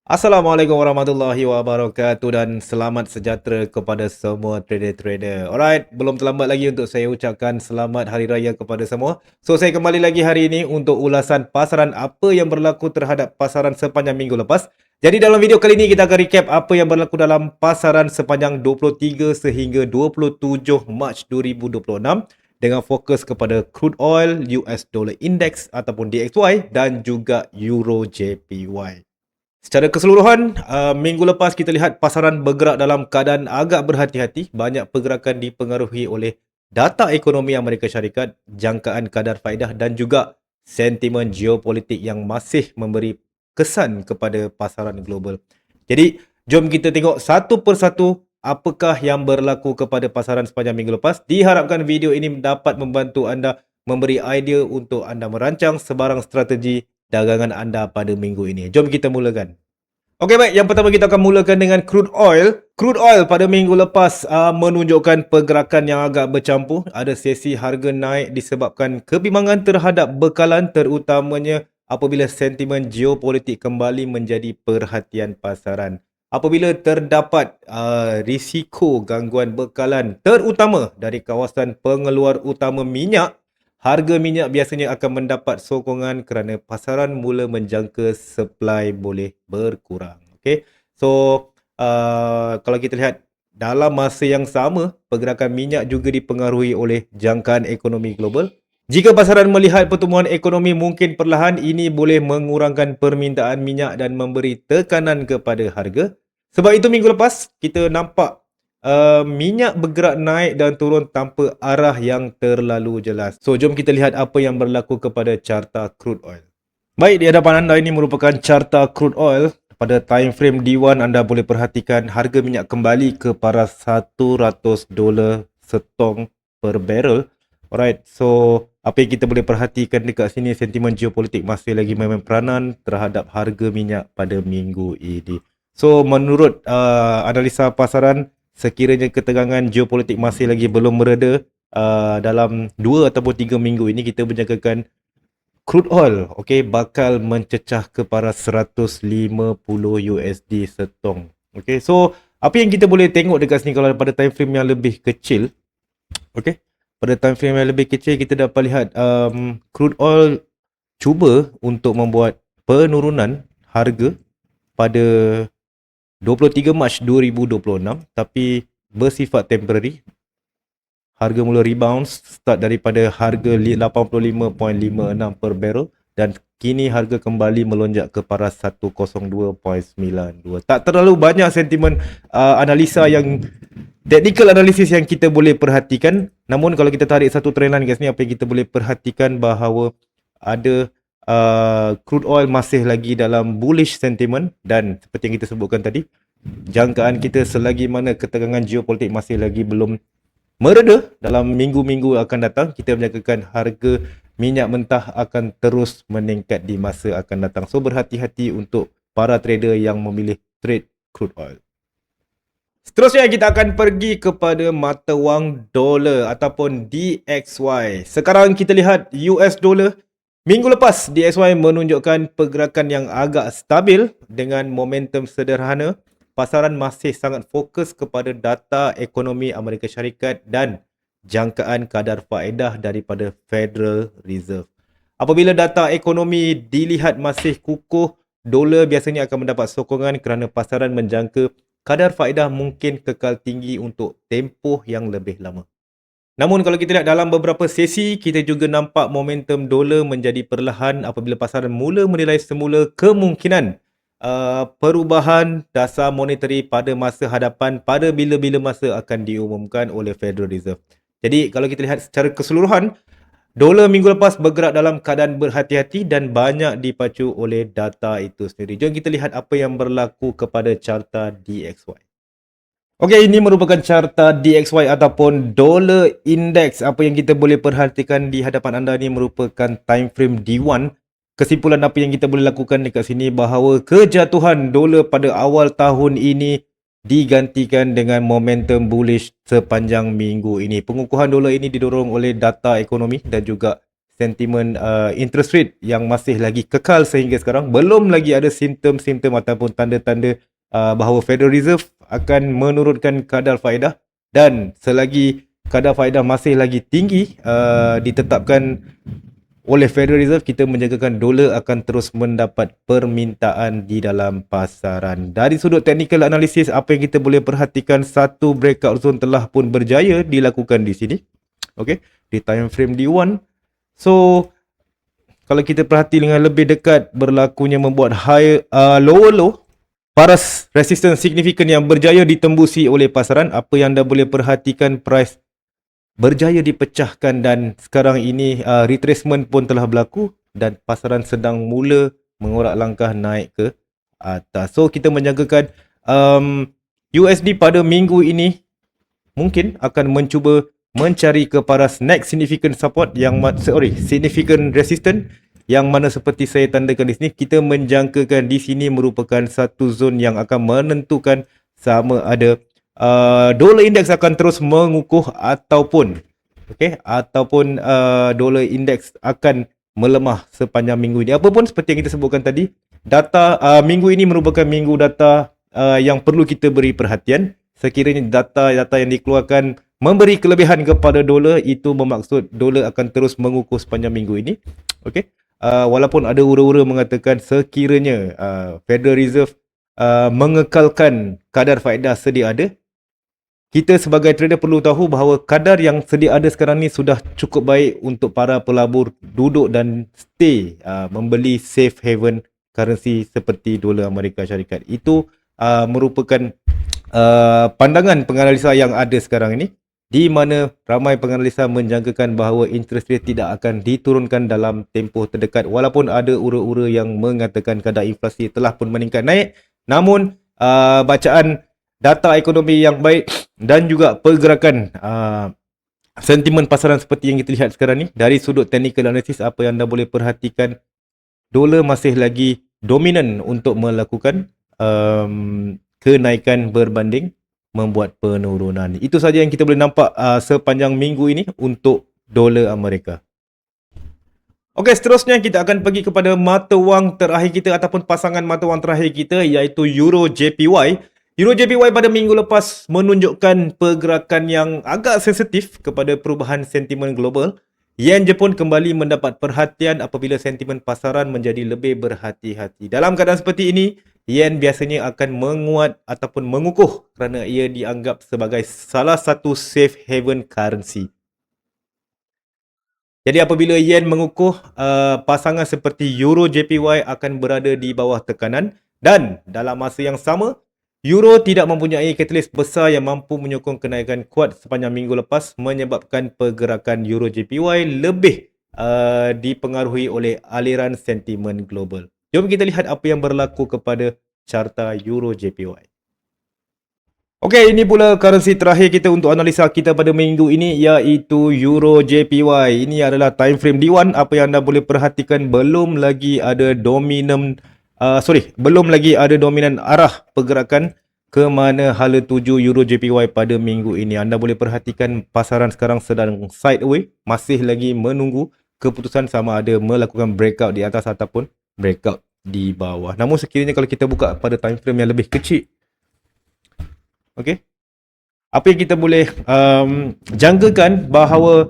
Assalamualaikum warahmatullahi wabarakatuh dan selamat sejahtera kepada semua trader-trader. Alright, belum terlambat lagi untuk saya ucapkan selamat Hari Raya kepada semua. So, saya kembali lagi hari ini untuk ulasan pasaran apa yang berlaku terhadap pasaran sepanjang minggu lepas. Jadi dalam video kali ini kita akan recap apa yang berlaku dalam pasaran sepanjang 23 sehingga 27 Mac 2026 dengan fokus kepada crude oil, US Dollar Index ataupun DXY dan juga Euro JPY. Secara keseluruhan, minggu lepas kita lihat pasaran bergerak dalam keadaan agak berhati-hati. Banyak pergerakan dipengaruhi oleh data ekonomi Amerika Syarikat, jangkaan kadar faedah dan juga sentimen geopolitik yang masih memberi kesan kepada pasaran global. Jadi, jom kita tengok satu persatu apakah yang berlaku kepada pasaran sepanjang minggu lepas. Diharapkan video ini dapat membantu anda memberi idea untuk anda merancang sebarang strategi dagangan anda pada minggu ini. Jom kita mulakan. Okey baik, yang pertama kita akan mulakan dengan crude oil. Crude oil pada minggu lepas menunjukkan pergerakan yang agak bercampur. Ada sesi harga naik disebabkan kebimbangan terhadap bekalan, terutamanya apabila sentimen geopolitik kembali menjadi perhatian pasaran. Apabila terdapat risiko gangguan bekalan terutama dari kawasan pengeluar utama minyak, harga minyak biasanya akan mendapat sokongan kerana pasaran mula menjangka supply boleh berkurang. Okay. So, kalau kita lihat dalam masa yang sama, pergerakan minyak juga dipengaruhi oleh jangkaan ekonomi global. Jika pasaran melihat pertumbuhan ekonomi mungkin perlahan, ini boleh mengurangkan permintaan minyak dan memberi tekanan kepada harga. Sebab itu minggu lepas, kita nampak minyak bergerak naik dan turun tanpa arah yang terlalu jelas. So, jom kita lihat apa yang berlaku kepada carta crude oil. Baik, di hadapan anda ini merupakan carta crude oil. Pada time frame D1, anda boleh perhatikan harga minyak kembali ke paras $100 setong per barrel. Alright, so apa yang kita boleh perhatikan dekat sini, sentimen geopolitik masih lagi memain peranan terhadap harga minyak pada minggu ini. So, menurut analisa pasaran, sekiranya ketegangan geopolitik masih lagi belum mereda dalam 2 ataupun 3 minggu ini, kita menjangkakan crude oil bakal mencecah ke paras 150 USD setong. Okay, so apa yang kita boleh tengok dekat sini kalau pada time frame yang lebih kecil, pada time frame yang lebih kecil kita dapat lihat crude oil cuba untuk membuat penurunan harga pada 23 Mac 2026 tapi bersifat temporary. Harga mula rebound start daripada harga 85.56 per barrel dan kini harga kembali melonjak ke paras 102.92. Tak terlalu banyak sentimen analisa yang technical analysis yang kita boleh perhatikan. Namun kalau kita tarik satu trend line kat sini, apa yang kita boleh perhatikan bahawa ada crude oil masih lagi dalam bullish sentiment dan seperti yang kita sebutkan tadi, jangkaan kita selagi mana ketegangan geopolitik masih lagi belum mereda dalam minggu-minggu akan datang, kita menjangkakan harga minyak mentah akan terus meningkat di masa akan datang. So, berhati-hati untuk para trader yang memilih trade crude oil. Seterusnya kita akan pergi kepada mata wang dolar ataupun DXY. Sekarang kita lihat US dollar. Minggu lepas DXY menunjukkan pergerakan yang agak stabil dengan momentum sederhana. Pasaran masih sangat fokus kepada data ekonomi Amerika Syarikat dan jangkaan kadar faedah daripada Federal Reserve. Apabila data ekonomi dilihat masih kukuh, dolar biasanya akan mendapat sokongan kerana pasaran menjangka kadar faedah mungkin kekal tinggi untuk tempoh yang lebih lama. Namun kalau kita lihat dalam beberapa sesi, kita juga nampak momentum dolar menjadi perlahan apabila pasaran mula menilai semula kemungkinan perubahan dasar monetary pada masa hadapan pada bila-bila masa akan diumumkan oleh Federal Reserve. Jadi kalau kita lihat secara keseluruhan, dolar minggu lepas bergerak dalam keadaan berhati-hati dan banyak dipacu oleh data itu sendiri. Jom kita lihat apa yang berlaku kepada carta DXY. Okey, ini merupakan carta DXY ataupun Dollar Index. Apa yang kita boleh perhatikan di hadapan anda ni merupakan time frame D1. Kesimpulan apa yang kita boleh lakukan dekat sini bahawa kejatuhan dolar pada awal tahun ini digantikan dengan momentum bullish sepanjang minggu ini. Pengukuhan dolar ini didorong oleh data ekonomi dan juga sentimen interest rate yang masih lagi kekal sehingga sekarang. Belum lagi ada simptom-simptom ataupun tanda-tanda bahawa Federal Reserve akan menurunkan kadar faedah, dan selagi kadar faedah masih lagi tinggi ditetapkan oleh Federal Reserve, kita menjagakan dolar akan terus mendapat permintaan di dalam pasaran. Dari sudut technical analysis, apa yang kita boleh perhatikan, satu breakout zone telah pun berjaya dilakukan di sini. Okey, di time frame D1. So kalau kita perhati dengan lebih dekat, berlakunya membuat lower low, paras resistance signifikan yang berjaya ditembusi oleh pasaran. Apa yang anda boleh perhatikan, price berjaya dipecahkan dan sekarang ini retracement pun telah berlaku dan pasaran sedang mula mengorak langkah naik ke atas. So kita menjagakan USD pada minggu ini mungkin akan mencuba mencari ke paras next significant support significant resistance, yang mana seperti saya tandakan di sini, kita menjangkakan di sini merupakan satu zon yang akan menentukan sama ada dolar index akan terus mengukuh ataupun dolar index akan melemah sepanjang minggu ini. Apapun seperti yang kita sebutkan tadi, data minggu ini merupakan minggu data yang perlu kita beri perhatian. Sekiranya data-data yang dikeluarkan memberi kelebihan kepada dolar, itu bermaksud dolar akan terus mengukuh sepanjang minggu ini. Okey. Walaupun ada ura-ura mengatakan sekiranya Federal Reserve mengekalkan kadar faedah sedia ada, kita sebagai trader perlu tahu bahawa kadar yang sedia ada sekarang ni sudah cukup baik untuk para pelabur duduk dan stay membeli safe haven currency seperti dolar Amerika Syarikat. Itu merupakan pandangan penganalisa yang ada sekarang ini, di mana ramai penganalisa menjangkakan bahawa interest rate tidak akan diturunkan dalam tempoh terdekat, walaupun ada ura-ura yang mengatakan kadar inflasi telah pun meningkat naik. Namun bacaan data ekonomi yang baik dan juga pergerakan sentimen pasaran seperti yang kita lihat sekarang ni, dari sudut technical analysis, apa yang anda boleh perhatikan, dolar masih lagi dominan untuk melakukan kenaikan berbanding membuat penurunan. Itu saja yang kita boleh nampak sepanjang minggu ini untuk dolar Amerika. Okey, seterusnya kita akan pergi kepada mata wang terakhir kita ataupun pasangan mata wang terakhir kita, iaitu Euro JPY. Euro JPY pada minggu lepas menunjukkan pergerakan yang agak sensitif kepada perubahan sentimen global. Yen Jepun kembali mendapat perhatian apabila sentimen pasaran menjadi lebih berhati-hati. Dalam keadaan seperti ini, yen biasanya akan menguat ataupun mengukuh kerana ia dianggap sebagai salah satu safe haven currency. Jadi apabila yen mengukuh, pasangan seperti Euro JPY akan berada di bawah tekanan, dan dalam masa yang sama, Euro tidak mempunyai katalis besar yang mampu menyokong kenaikan kuat sepanjang minggu lepas, menyebabkan pergerakan Euro JPY lebih dipengaruhi oleh aliran sentimen global. Jom kita lihat apa yang berlaku kepada carta Euro JPY. Okey, ini pula currency terakhir kita untuk analisa kita pada minggu ini, iaitu Euro JPY. Ini adalah time frame D1. Apa yang anda boleh perhatikan, belum lagi ada dominan arah pergerakan ke mana hala tuju Euro JPY pada minggu ini. Anda boleh perhatikan pasaran sekarang sedang sideways, masih lagi menunggu keputusan sama ada melakukan breakout di atas ataupun breakout di bawah. Namun sekiranya kalau kita buka pada time frame yang lebih kecil, okey, apa yang kita boleh jangkakan bahawa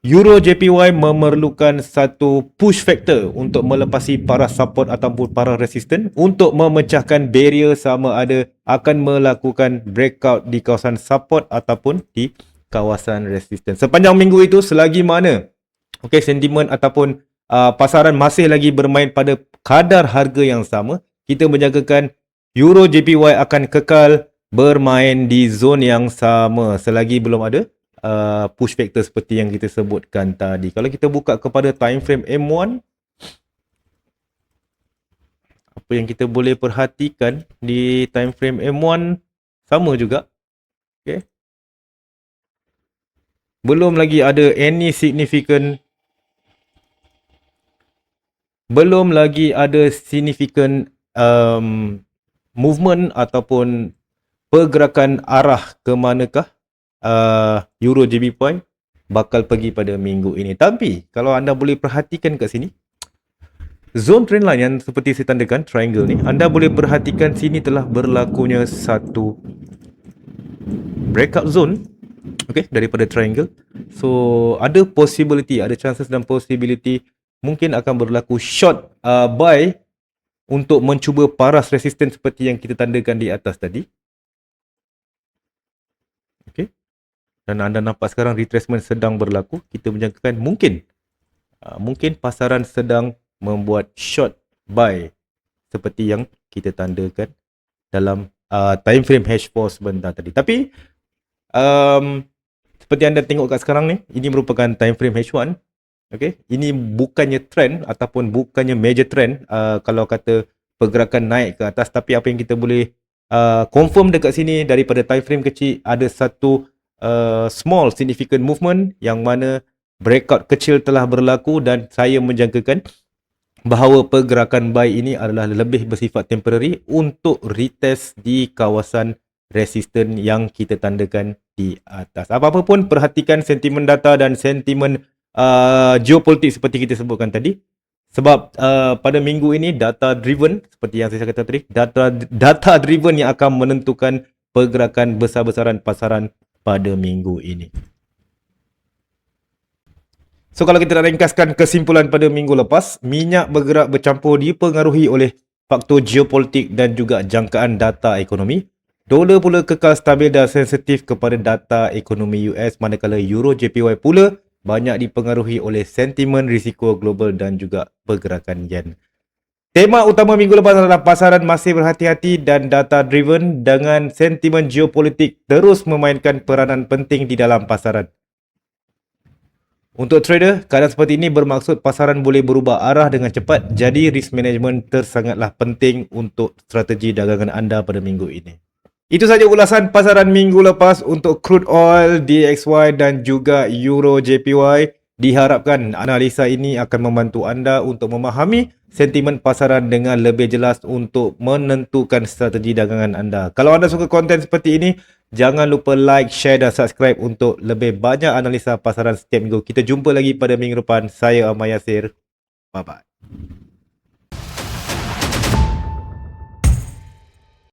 Euro JPY memerlukan satu push factor untuk melepasi para support ataupun para resistance untuk memecahkan barrier sama ada akan melakukan breakout di kawasan support ataupun di kawasan resistance. Sepanjang minggu itu, selagi mana sentimen ataupun pasaran masih lagi bermain pada kadar harga yang sama, kita menjagakan Euro JPY akan kekal bermain di zon yang sama selagi belum ada push factor seperti yang kita sebutkan tadi. Kalau kita buka kepada time frame M1, apa yang kita boleh perhatikan di time frame M1 sama juga. Okay. Belum lagi ada significant movement ataupun pergerakan arah ke manakah Euro JPY bakal pergi pada minggu ini. Tapi kalau anda boleh perhatikan kat sini, zone trendline yang seperti saya tandakan, triangle ni, anda boleh perhatikan sini telah berlakunya satu breakout zone, okay, daripada triangle. So ada possibility, ada chances dan possibility mungkin akan berlaku short buy untuk mencuba paras resistance seperti yang kita tandakan di atas tadi. Okay. Dan anda nampak sekarang retracement sedang berlaku. Kita menjangkakan mungkin pasaran sedang membuat short buy seperti yang kita tandakan dalam time frame H4 sebentar tadi. Tapi seperti anda tengok kat sekarang ni, ini merupakan time frame H1. Okay, ini bukannya trend ataupun bukannya major trend kalau kata pergerakan naik ke atas, tapi apa yang kita boleh confirm dekat sini daripada time frame kecil, ada satu small significant movement yang mana breakout kecil telah berlaku, dan saya menjangkakan bahawa pergerakan buy ini adalah lebih bersifat temporary untuk retest di kawasan resisten yang kita tandakan di atas. Apa-apa pun, perhatikan sentimen data dan sentimen geopolitik seperti kita sebutkan tadi. Sebab pada minggu ini data driven, seperti yang saya kata tadi, data driven yang akan menentukan pergerakan besar-besaran pasaran pada minggu ini. So kalau kita nak ringkaskan kesimpulan pada minggu lepas, minyak bergerak bercampur dipengaruhi oleh faktor geopolitik dan juga jangkaan data ekonomi. Dolar pula kekal stabil dan sensitif kepada data ekonomi US, manakala Euro JPY pula banyak dipengaruhi oleh sentimen risiko global dan juga pergerakan yen. Tema utama minggu lepas adalah pasaran masih berhati-hati dan data driven, dengan sentimen geopolitik terus memainkan peranan penting di dalam pasaran. Untuk trader, keadaan seperti ini bermaksud pasaran boleh berubah arah dengan cepat, jadi risk management tersangatlah penting untuk strategi dagangan anda pada minggu ini. Itu saja ulasan pasaran minggu lepas untuk crude oil, DXY dan juga Euro JPY. Diharapkan analisa ini akan membantu anda untuk memahami sentimen pasaran dengan lebih jelas untuk menentukan strategi dagangan anda. Kalau anda suka konten seperti ini, jangan lupa like, share dan subscribe untuk lebih banyak analisa pasaran setiap minggu. Kita jumpa lagi pada minggu depan. Saya Ahmad Yasir. Bye-bye.